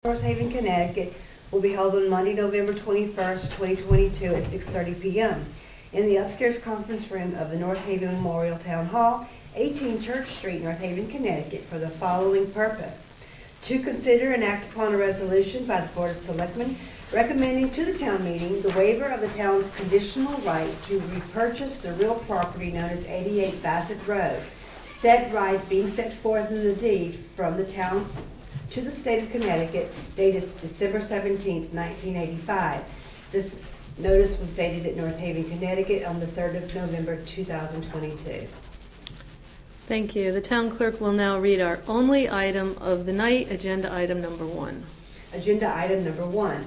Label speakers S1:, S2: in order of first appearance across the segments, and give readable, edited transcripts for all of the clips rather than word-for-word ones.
S1: North Haven, Connecticut will be held on Monday, November 21st, 2022 at 6:30 p.m. in the upstairs conference room of the North Haven Memorial Town Hall, 18 Church Street, North Haven, Connecticut, for the following purpose: to consider and act upon a resolution by the Board of Selectmen recommending to the town meeting the waiver of the town's conditional right to repurchase the real property known as 88 Bassett Road, said right being set forth in the deed from the town to the state of Connecticut, dated December 17th, 1985. This notice was dated at North Haven, Connecticut on the 3rd of November, 2022.
S2: Thank you. The town clerk will now read our only item of the night, agenda item number 1.
S1: Agenda item number 1.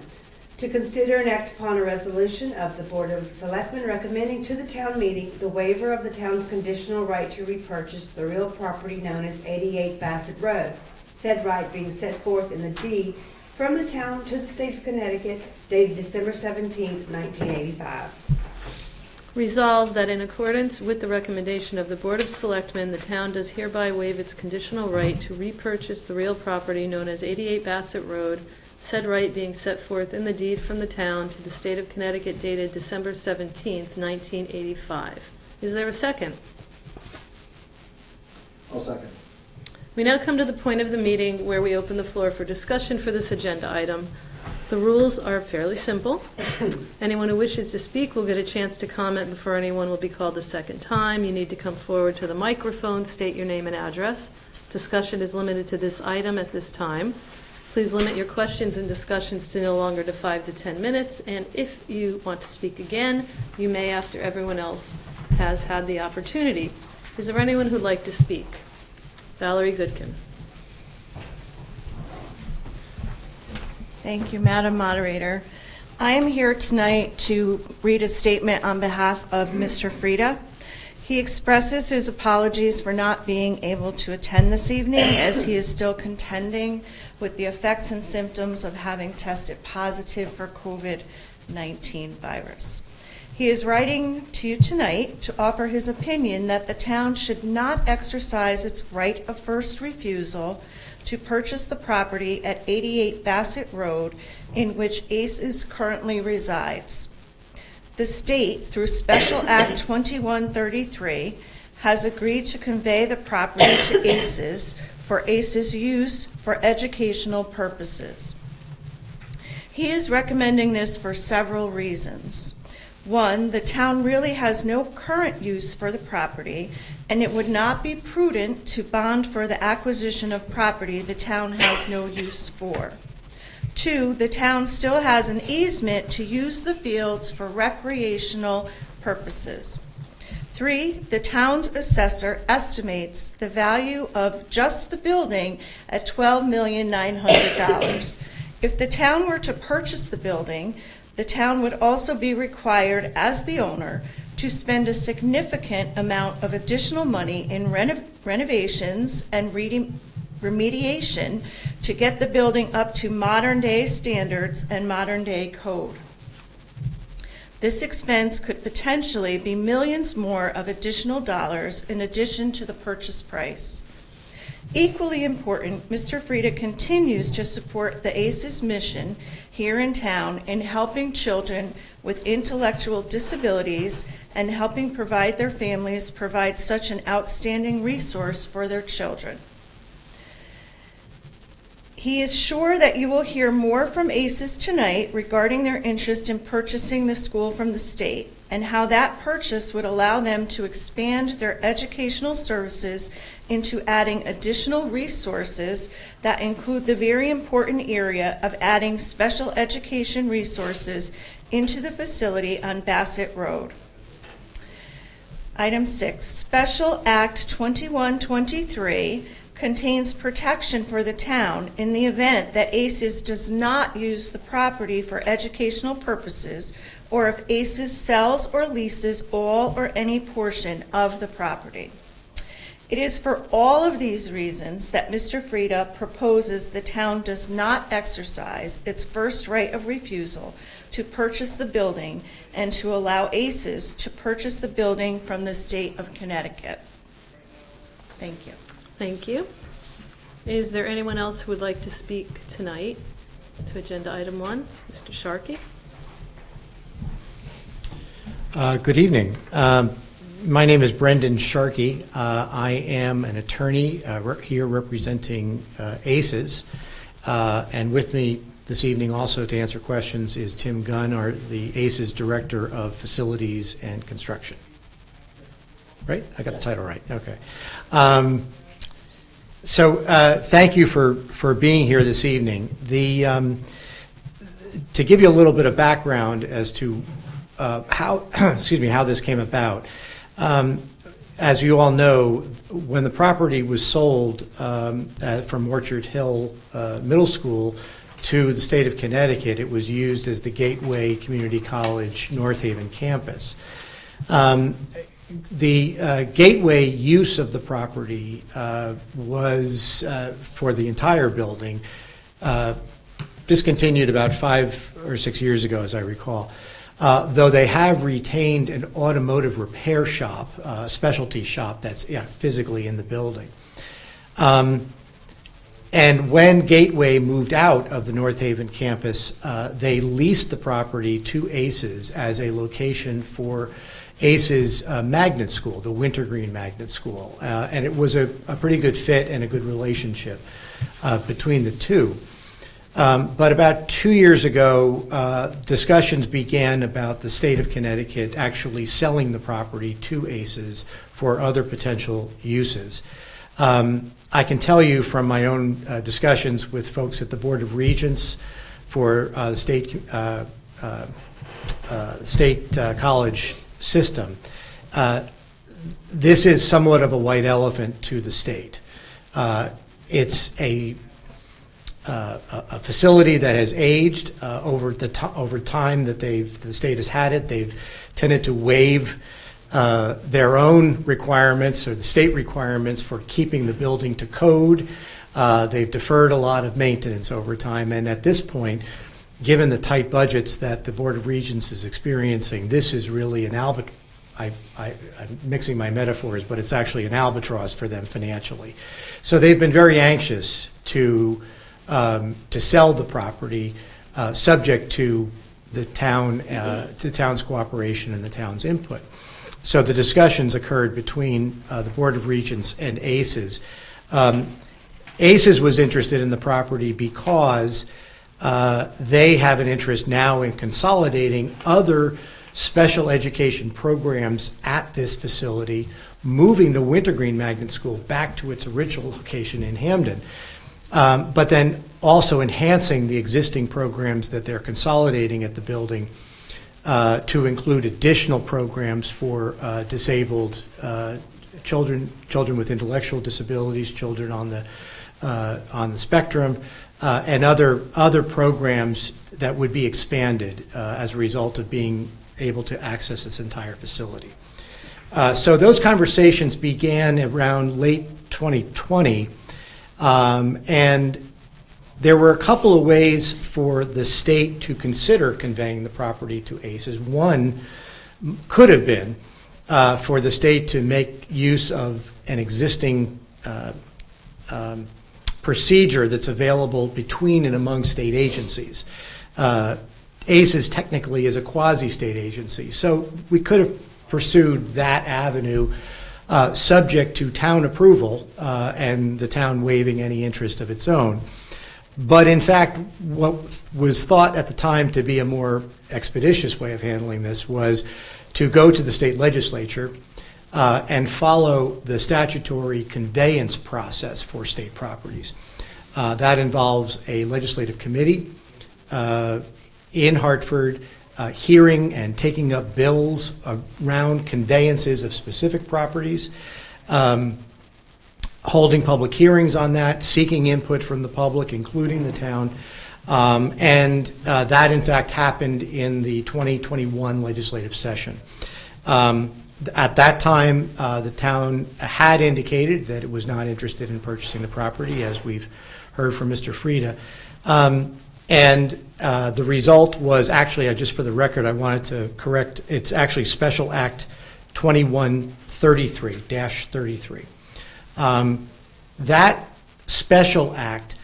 S1: To consider and act upon a resolution of the Board of Selectmen recommending to the town meeting the waiver of the town's conditional right to repurchase the real property known as 88 Bassett Road, said right being set forth in the deed from the town to the state of Connecticut, dated December 17th, 1985.
S2: Resolved that in accordance with the recommendation of the Board of Selectmen, the town does hereby waive its conditional right to repurchase the real property known as 88 Bassett Road, said right being set forth in the deed from the town to the state of Connecticut dated December 17th, 1985. Is there a second?
S3: I'll second.
S2: We now come to the point of the meeting where we open the floor for discussion for this agenda item. The rules are fairly simple. Anyone who wishes to speak will get a chance to comment before anyone will be called a second time. You need to come forward to the microphone, state your name and address. Discussion is limited to this item at this time. Please limit your questions and discussions to no longer than 5 to 10 minutes, and if you want to speak again, you may after everyone else has had the opportunity. Is there anyone who'd like to speak? Valerie Goodkin.
S4: Thank you, Madam Moderator. I am here tonight to read a statement on behalf of Mr. Frida. He expresses his apologies for not being able to attend this evening, as he is still contending with the effects and symptoms of having tested positive for COVID-19 virus. He is writing to you tonight to offer his opinion that the town should not exercise its right of first refusal to purchase the property at 88 Bassett Road, in which ACES currently resides. The state, through Special Act 2133, has agreed to convey the property to ACES for ACES use for educational purposes. He is recommending this for several reasons. One, the town really has no current use for the property, and it would not be prudent to bond for the acquisition of property the town has no use for. Two, the town still has an easement to use the fields for recreational purposes. Three, the town's assessor estimates the value of just the building at $12,900,000. If the town were to purchase the building, the town would also be required, as the owner, to spend a significant amount of additional money in renovations and remediation to get the building up to modern-day standards and modern-day code. This expense could potentially be millions more of additional dollars in addition to the purchase price. Equally important, Mr. Frida continues to support the ACES mission here in town in helping children with intellectual disabilities and helping provide their families provide such an outstanding resource for their children. He is sure that you will hear more from ACES tonight regarding their interest in purchasing the school from the state and how that purchase would allow them to expand their educational services into adding additional resources that include the very important area of adding special education resources into the facility on Bassett Road. Item 6, Special Act 2123 contains protection for the town in the event that ACES does not use the property for educational purposes, or if ACES sells or leases all or any portion of the property. It is for all of these reasons that Mr. Frida proposes the town does not exercise its first right of refusal to purchase the building and to allow ACES to purchase the building from the state of Connecticut. Thank you.
S2: Thank you. Is there anyone else who would like to speak tonight? to Agenda Item 1. Mr. Sharkey.
S3: Good evening. My name is Brendan Sharkey. I am an attorney here representing ACES. And with me this evening also to answer questions is Tim Gunn, the ACES Director of Facilities and Construction. Right? I got the title right. Okay. So thank you for being here this evening. To give you a little bit of background as to how how this came about. As you all know, when the property was sold from Orchard Hill Middle School to the state of Connecticut, it was used as the Gateway Community College North Haven campus. The gateway use of the property was for the entire building, discontinued about 5 or 6 years ago, as I recall. Though they have retained an automotive repair shop, a specialty shop that's physically in the building. And when Gateway moved out of the North Haven campus, they leased the property to ACES as a location for ACES magnet school, the Wintergreen Magnet School. And it was a pretty good fit and a good relationship between the two. But about 2 years ago, discussions began about the state of Connecticut actually selling the property to ACES for other potential uses. I can tell you from my own discussions with folks at the Board of Regents for the state college system, this is somewhat of a white elephant to the state. It's a facility that has aged over time that the state has had it. They've tended to waive their own requirements or the state requirements for keeping the building to code. They've deferred a lot of maintenance over time, and at this point, given the tight budgets that the Board of Regents is experiencing, this is really an I'm mixing my metaphors, but it's actually an albatross for them financially. So they've been very anxious to sell the property, subject to the town's cooperation and the town's input. So the discussions occurred between the Board of Regents and ACES. ACES was interested in the property because they have an interest now in consolidating other special education programs at this facility, moving the Wintergreen Magnet School back to its original location in Hamden. But then also enhancing the existing programs that they're consolidating at the building to include additional programs for disabled children with intellectual disabilities, children on the spectrum, and other programs that would be expanded as a result of being able to access this entire facility. So those conversations began around late 2020. And there were a couple of ways for the state to consider conveying the property to ACES. One could have been for the state to make use of an existing procedure that's available between and among state agencies. ACES technically is a quasi-state agency, so we could have pursued that avenue subject to town approval and the town waiving any interest of its own. But in fact, what was thought at the time to be a more expeditious way of handling this was to go to the state legislature and follow the statutory conveyance process for state properties. That involves a legislative committee in Hartford hearing and taking up bills around conveyances of specific properties, holding public hearings on that, seeking input from the public, including the town, and that in fact happened in the 2021 legislative session. At that time, the town had indicated that it was not interested in purchasing the property, as we've heard from Mr. Frieda. And the result was actually, just for the record, I wanted to correct, it's actually Special Act 2133-33. That special act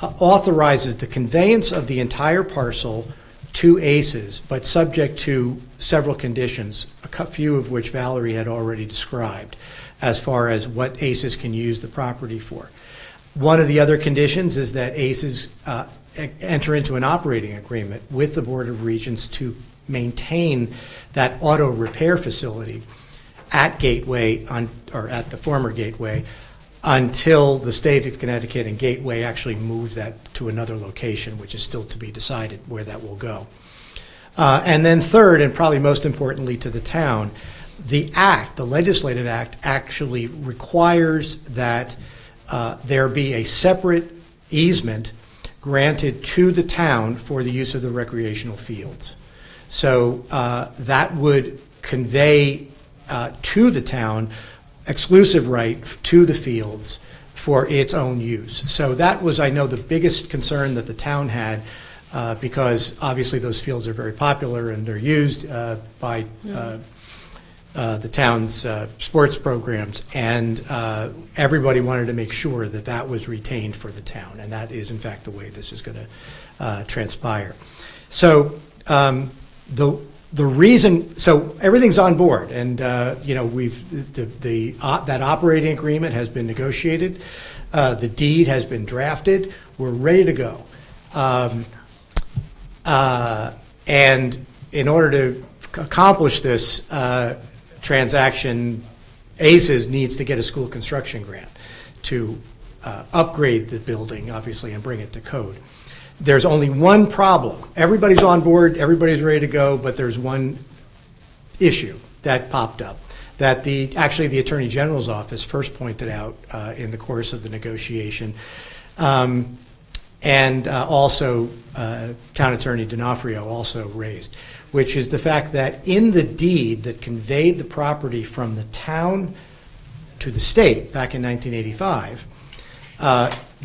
S3: authorizes the conveyance of the entire parcel to ACES, but subject to several conditions, a few of which Valerie had already described, as far as what ACES can use the property for. One of the other conditions is that ACES enter into an operating agreement with the Board of Regents to maintain that auto repair facility at Gateway, or at the former Gateway, until the state of Connecticut and Gateway actually move that to another location, which is still to be decided where that will go. And then third, and probably most importantly to the town, the legislative act, actually requires that there be a separate easement granted to the town for the use of the recreational fields. So that would convey to the town exclusive right to the fields for its own use. So that was, I know, the biggest concern that the town had, because obviously those fields are very popular and they're used by the town's sports programs, and everybody wanted to make sure that that was retained for the town, and that is in fact the way this is going to transpire. So the reason, so everything's on board, and that operating agreement has been negotiated, the deed has been drafted, we're ready to go, and in order to accomplish this transaction, ACES needs to get a school construction grant to upgrade the building, obviously, and bring it to code. There's only one problem. Everybody's on board, everybody's ready to go, but there's one issue that popped up that actually the Attorney General's office first pointed out in the course of the negotiation, and also Town Attorney D'Onofrio also raised, which is the fact that in the deed that conveyed the property from the town to the state back in 1985,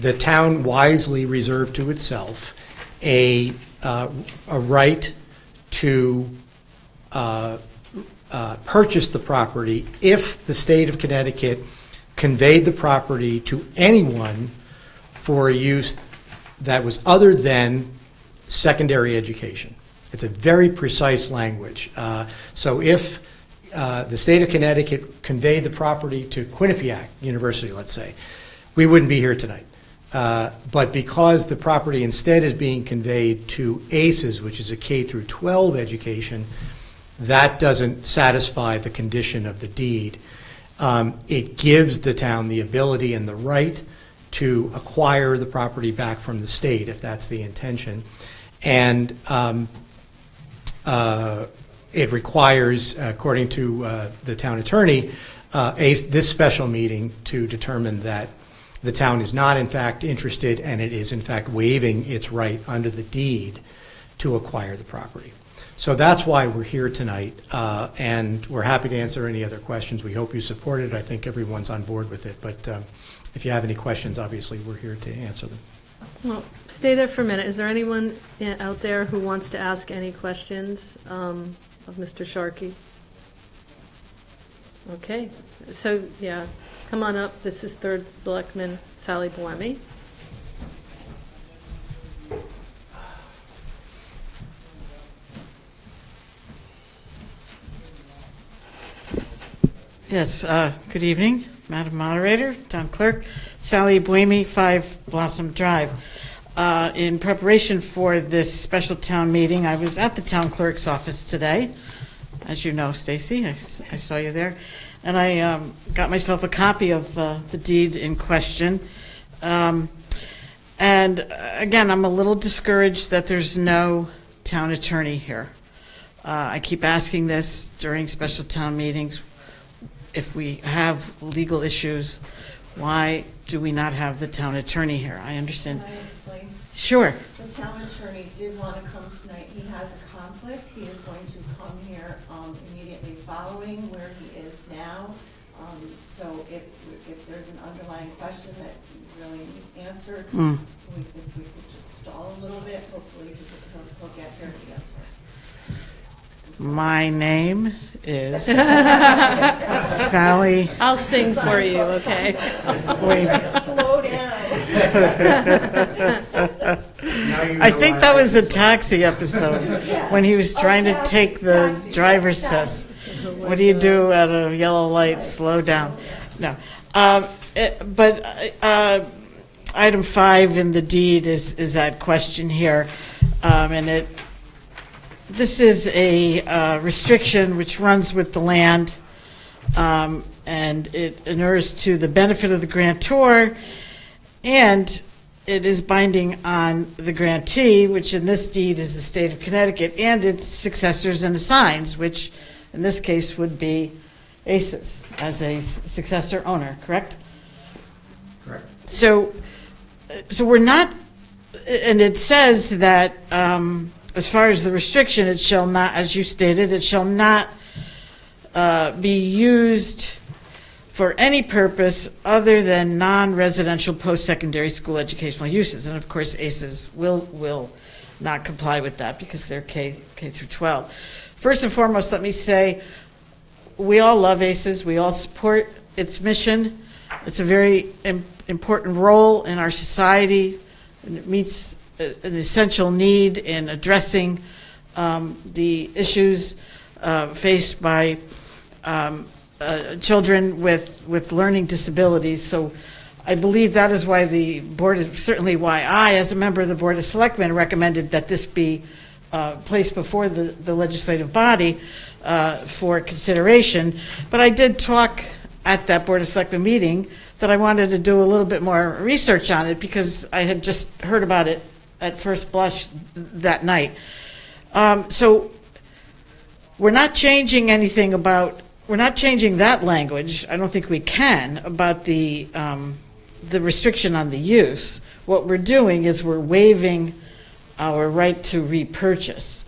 S3: the town wisely reserved to itself a right to purchase the property if the state of Connecticut conveyed the property to anyone for a use that was other than secondary education. It's a very precise language. So if the state of Connecticut conveyed the property to Quinnipiac University, let's say, we wouldn't be here tonight. But because the property instead is being conveyed to ACES, which is a K through 12 education, that doesn't satisfy the condition of the deed. It gives the town the ability and the right to acquire the property back from the state if that's the intention. And it requires, according to the town attorney, this special meeting to determine that the town is not in fact interested and it is in fact waiving its right under the deed to acquire the property. So that's why we're here tonight, and we're happy to answer any other questions. We hope you support it. I think everyone's on board with it, but if you have any questions, obviously we're here to answer them.
S2: Well, stay there for a minute. Is there anyone out there who wants to ask any questions of Mr. Sharkey? Okay, so yeah, come on up. This is Third Selectman Sally Buemi.
S5: Yes, good evening, Madam Moderator, Town Clerk, Sally Buemi, 5 Blossom Drive. In preparation for this special town meeting, I was at the Town Clerk's office today. As you know, Stacy, I saw you there. And I got myself a copy of the deed in question. And again, I'm a little discouraged that there's no town attorney here. I keep asking this during special town meetings. If we have legal issues, why do we not have the town attorney here? I understand.
S4: Can I explain?
S5: Sure.
S4: The town attorney did want to come tonight. He has a conflict. He is going to come here immediately following where he is now. So if there's an underlying question that you really need answered, if we could just stall a little bit, hopefully he'll get here to answer.
S5: My name is Sally
S2: I'll sing for you, okay?
S5: Buemi.
S4: Slow down.
S5: I think that was a Taxi episode when he was trying to take the driver's test. What do you do at a yellow light? Slow down. No. Item 5 in the deed is that question here. And this is a restriction which runs with the land, and it inures to the benefit of the grantor, and it is binding on the grantee, which in this deed is the state of Connecticut, and its successors and assigns, which in this case would be ACES as a successor owner, correct?
S3: Correct.
S5: So we're not, and it says that as far as the restriction, it shall not, as you stated, it shall not be used for any purpose other than non-residential post-secondary school educational uses. And of course, ACES will not comply with that because they're K through 12. First and foremost, let me say, we all love ACES. We all support its mission. It's a very important role in our society, and it meets an essential need in addressing the issues faced by children with learning disabilities. So I believe that is why the board, certainly why I, as a member of the Board of Selectmen, recommended that this be placed before the legislative body for consideration. But I did talk at that Board of Selectmen meeting that I wanted to do a little bit more research on it because I had just heard about it at first blush that night. So we're not changing anything about, we're not changing that language. I don't think we can, about the restriction on the use. What we're doing is we're waiving our right to repurchase.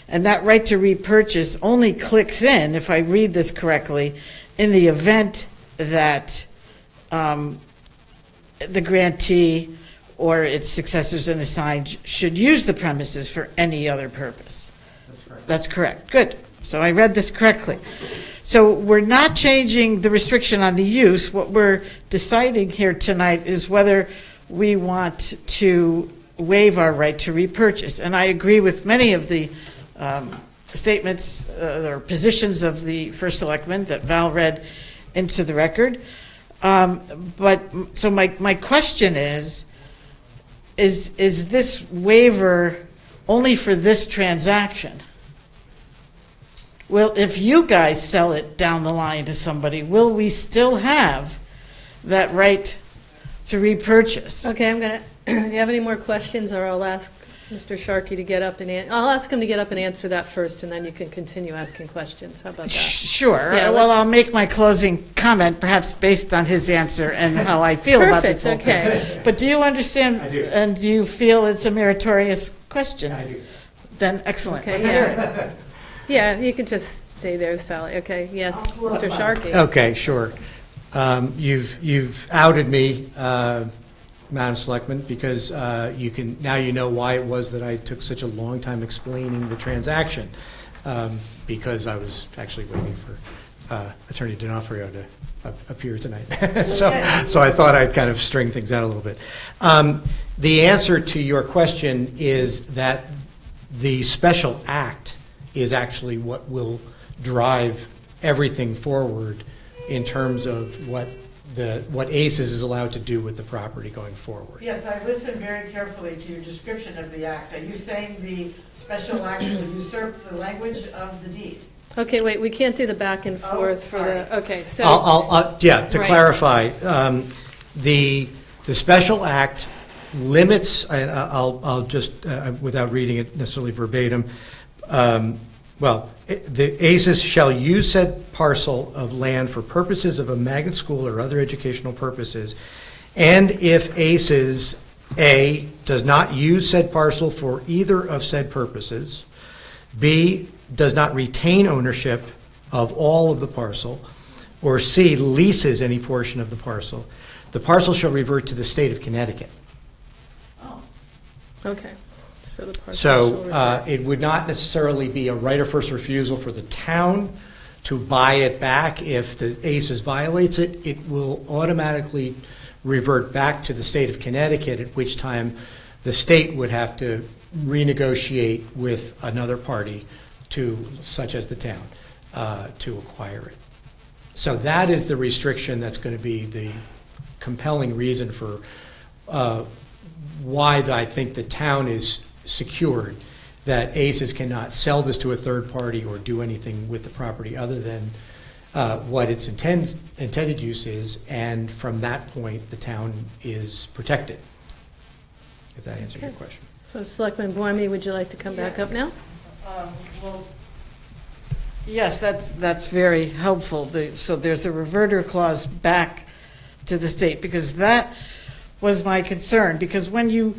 S5: And that right to repurchase only clicks in, if I read this correctly, in the event that the grantee or its successors and assigns should use the premises for any other purpose.
S3: That's correct.
S5: That's correct. Good. So I read this correctly. So we're not changing the restriction on the use. What we're deciding here tonight is whether we want to waive our right to repurchase. And I agree with many of the statements or positions of the first selectman that Val read into the record. But so my question is this waiver only for this transaction? Well, if you guys sell it down the line to somebody, will we still have that right to repurchase?
S2: Okay, I'm gonna, do you have any more questions, or I'll ask Mr. Sharkey to get up and, I'll ask him to get up and answer that first, and then you can continue asking questions. How about that?
S5: Sure.
S2: Yeah,
S5: well,
S2: let's-
S5: I'll make my closing comment, perhaps based on his answer and how I feel about this whole
S2: Perfect,
S5: thing.
S2: okay.
S5: But do you understand,
S3: I do.
S5: and do you feel it's a meritorious question?
S3: I do.
S5: Then, excellent.
S2: Okay,
S5: Let's hear it.
S2: yeah. Yeah, you can just stay there, Sally. Okay, yes, Mr. Sharkey.
S3: Okay, sure. You've outed me, Madam Selectman, because now you know why it was that I took such a long time explaining the transaction, because I was actually waiting for Attorney D'Onofrio to appear tonight. So I thought I'd kind of string things out a little bit. The answer to your question is that the special act is actually what will drive everything forward in terms of what ACES is allowed to do with the property going forward.
S5: Yes, I listened very carefully to your description of the act. Are you saying the special act will usurp the language of the deed?
S2: Okay, wait, we can't do the back and forth for the,
S5: sorry.
S2: okay, so.
S3: To
S2: Right.
S3: clarify, the special act limits, and I'll just, without reading it necessarily verbatim, the ACES shall use said parcel of land for purposes of a magnet school or other educational purposes, and if ACES, A, does not use said parcel for either of said purposes, B, does not retain ownership of all of the parcel, or C, leases any portion of the parcel shall revert to the state of Connecticut.
S2: Okay. So the parcel
S3: So
S2: shall revert.
S3: it would not necessarily be a right of first refusal for the town to buy it back if the ACES violates it. It will automatically revert back to the state of Connecticut, at which time the state would have to renegotiate with another party such as the town, to acquire it. So that is the restriction that's going to be the compelling reason for why I think the town is secured, that ACES cannot sell this to a third party or do anything with the property other than what its intended use is, and from that point, the town is protected, if that answers your question.
S2: So Selectman Boimi, would you like to come back up now?
S5: Well, yes, that's very helpful. So there's a reverter clause back to the state, because that was my concern. Because when you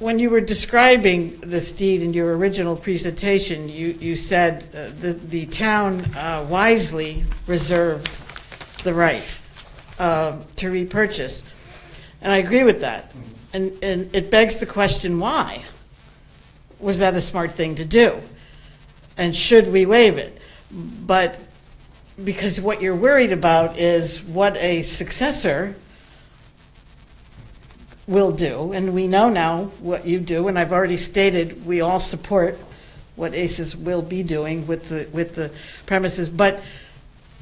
S5: were describing this deed in your original presentation, you said the town wisely reserved the right to repurchase. And I agree with that. And it begs the question, why? Was that a smart thing to do? And should we waive it? But because what you're worried about is what a successor will do, and we know now what you do, and I've already stated we all support what ACES will be doing with the premises, but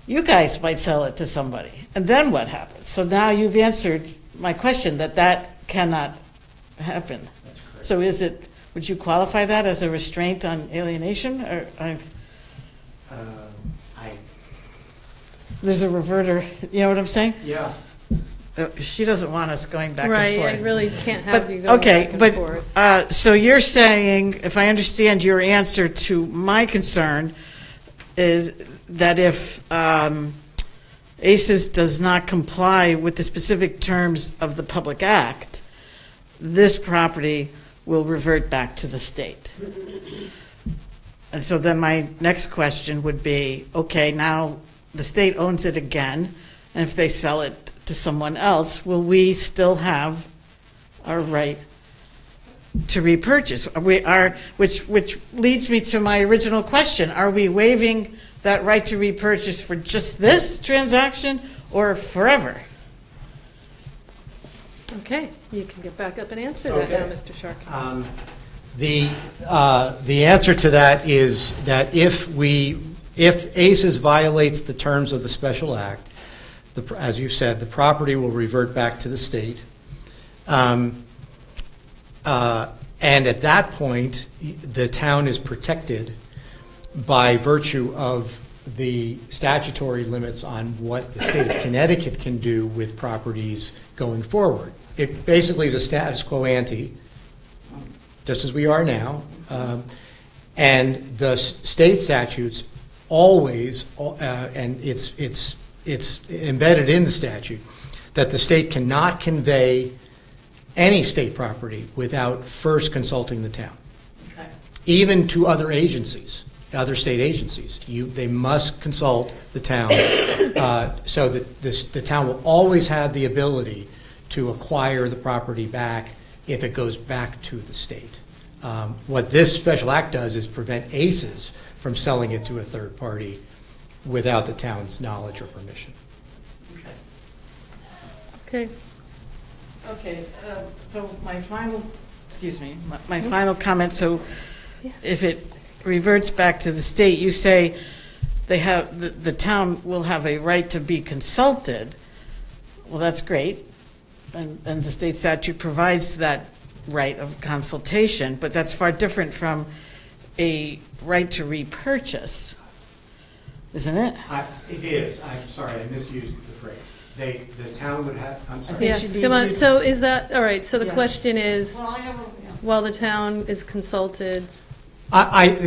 S5: you guys might sell it to somebody, and then what happens? So now you've answered my question that cannot happen. So would you qualify that as a restraint on alienation? Or there's a reverter, you know what I'm saying?
S3: Yeah.
S5: She doesn't want us going back
S2: Right,
S5: and forth.
S2: I really can't have
S5: But,
S2: you go
S5: okay,
S2: back and
S5: but,
S2: forth.
S5: so you're saying, if I understand your answer to my concern, is that if ACES does not comply with the specific terms of the Public Act, this property will revert back to the state. And so then my next question would be, okay, now the state owns it again, and if they sell it to someone else, will we still have our right to repurchase? Which leads me to my original question. Are we waiving that right to repurchase for just this transaction or forever?
S2: Okay, you can get back up and answer that now,
S3: Okay.
S2: Mr. Sharkey.
S3: The answer to that is that if ACES violates the terms of the special act, as you said, the property will revert back to the state. And at that point, the town is protected by virtue of the statutory limits on what the state of Connecticut can do with properties going forward. It basically is a status quo ante, just as we are now. And the state statutes always, and it's embedded in the statute, that the state cannot convey any state property without first consulting the town, even to other agencies, other state agencies. They must consult the town so that the town will always have the ability to acquire the property back if it goes back to the state. What this special act does is prevent ACES from selling it to a third party without the town's knowledge or permission.
S2: Okay,
S5: Okay, so my final comment, so if it reverts back to the state, you say the town will have a right to be consulted. Well, that's great, and the state statute provides that right of consultation, but that's far different from a right to repurchase, isn't it?
S3: It is. I'm sorry, I misused the phrase. The town would have, I'm sorry.
S5: think she
S2: yes,
S5: needs
S2: come on,
S5: you-
S2: so is that, all right, so the
S5: Yeah.
S2: question is,
S5: Well, I have
S2: while the town is consulted,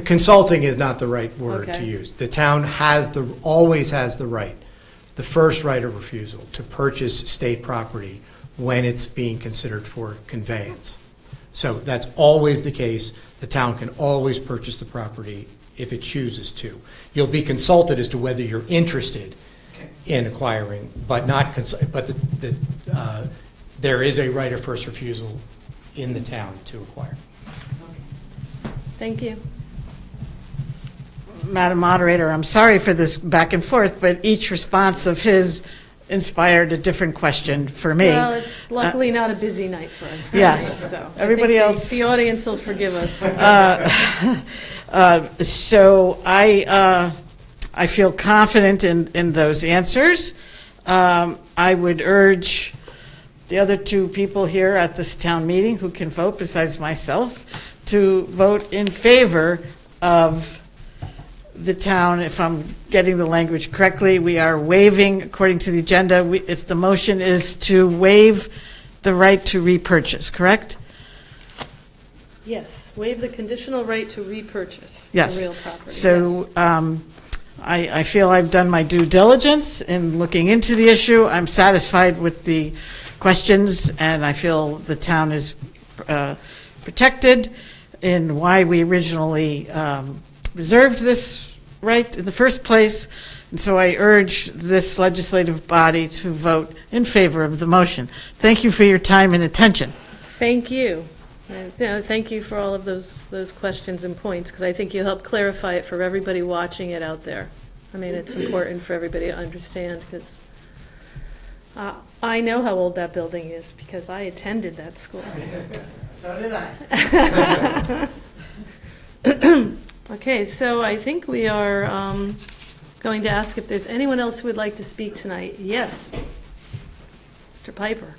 S3: Consulting is not the right word to
S2: Okay.
S3: use. The town always has the right, the first right of refusal, to purchase state property when it's being considered for conveyance. So that's always the case. The town can always purchase the property if it chooses to. You'll be consulted as to whether you're interested in acquiring, but not, there is a right of first refusal in the town to acquire.
S2: thank you.
S5: Madam Moderator, I'm sorry for this back and forth, but each response of his inspired a different question for me.
S2: Well, it's luckily not a busy night for us tonight,
S5: Yes.
S2: so I
S5: Everybody
S2: think
S5: else-
S2: the audience will forgive us.
S5: So I feel confident in those answers. I would urge the other two people here at this town meeting who can vote besides myself to vote in favor of the town. If I'm getting the language correctly, we are waiving, according to the agenda, the motion is to waive the right to repurchase, correct?
S2: Yes, waive the conditional right to repurchase the
S5: Yes.
S2: real property.
S5: So
S2: yes.
S5: I feel I've done my due diligence in looking into the issue. I'm satisfied with the questions, and I feel the town is protected in why we originally reserved this right in the first place. And so I urge this legislative body to vote in favor of the motion. Thank you for your time and attention.
S2: Thank you. Thank you for all of those questions and points, because I think you helped clarify it for everybody watching it out there. I mean, it's important for everybody to understand, because I know how old that building is, because I attended that school.
S5: So did I.
S2: Okay, so I think we are going to ask if there's anyone else who would like to speak tonight. Yes, Mr. Piper.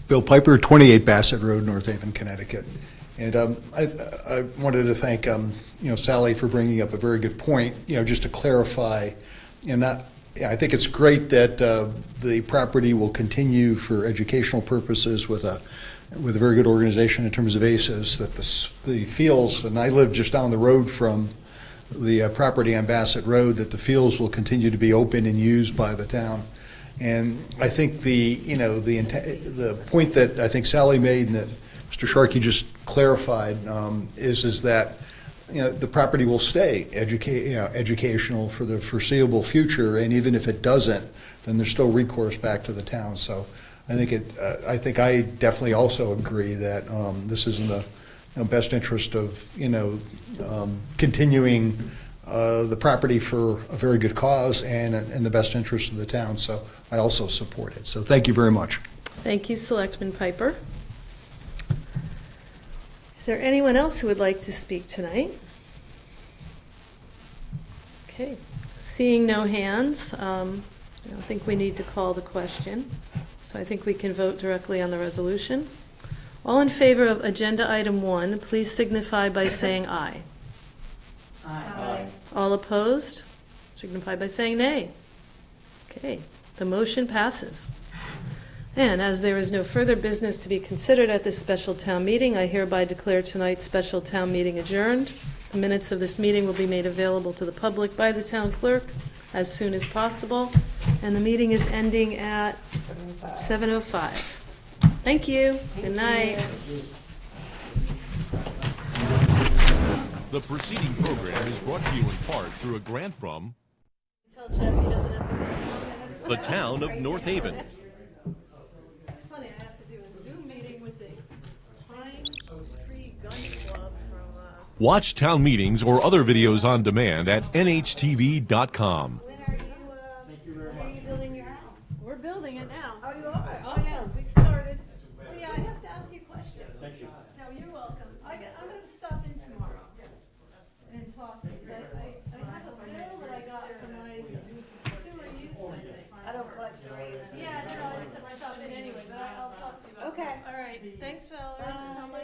S6: Bill Piper, 28 Bassett Road, North Haven, Connecticut. And I wanted to thank Sally for bringing up a very good point. Just to clarify, I think it's great that the property will continue for educational purposes with a very good organization in terms of ACES. That the fields, and I live just down the road from the property on Bassett Road, that the fields will continue to be open and used by the town. And I think the point that I think Sally made and that Mr. Sharkey just clarified is that the property will stay educational for the foreseeable future, and even if it doesn't, then there's still recourse back to the town. So I think I definitely also agree that this is in the best interest of continuing the property for a very good cause and in the best interest of the town. So I also support it. So thank you very much.
S2: Thank you, Selectman Piper. Is there anyone else who would like to speak tonight? Okay, seeing no hands, I don't think we need to call the question. So I think we can vote directly on the resolution. All in favor of agenda item 1, please signify by saying aye.
S5: Aye.
S2: All opposed? Signify by saying nay. Okay, the motion passes. And as there is no further business to be considered at this special town meeting, I hereby declare tonight's special town meeting adjourned. The minutes of this meeting will be made available to the public by the town clerk as soon as possible. And the meeting is ending at 7:05. Thank you. Good night.
S7: The preceding program is brought to you in part through a grant from
S2: Tell Jeff he doesn't have to.
S7: the town of North Haven.
S2: It's funny, I have to do a Zoom meeting with the Pine Tree Gun Club from,
S7: Watch town meetings or other videos on demand at nhtv.com.
S1: When are you building your house?
S2: we're building it now.
S1: Oh, you are?
S2: Oh, yeah, we started. Oh, yeah, I have to ask you a question. Thank you. No, you're welcome. I'm going to stop in tomorrow and talk to you. I have a bill that I got for my sewer use, I think.
S1: I don't collect sewer either.
S2: Yeah, no, I said I stop in anyway, but I'll talk to you about
S1: Okay.
S2: All right, thanks, Valerie. Tell my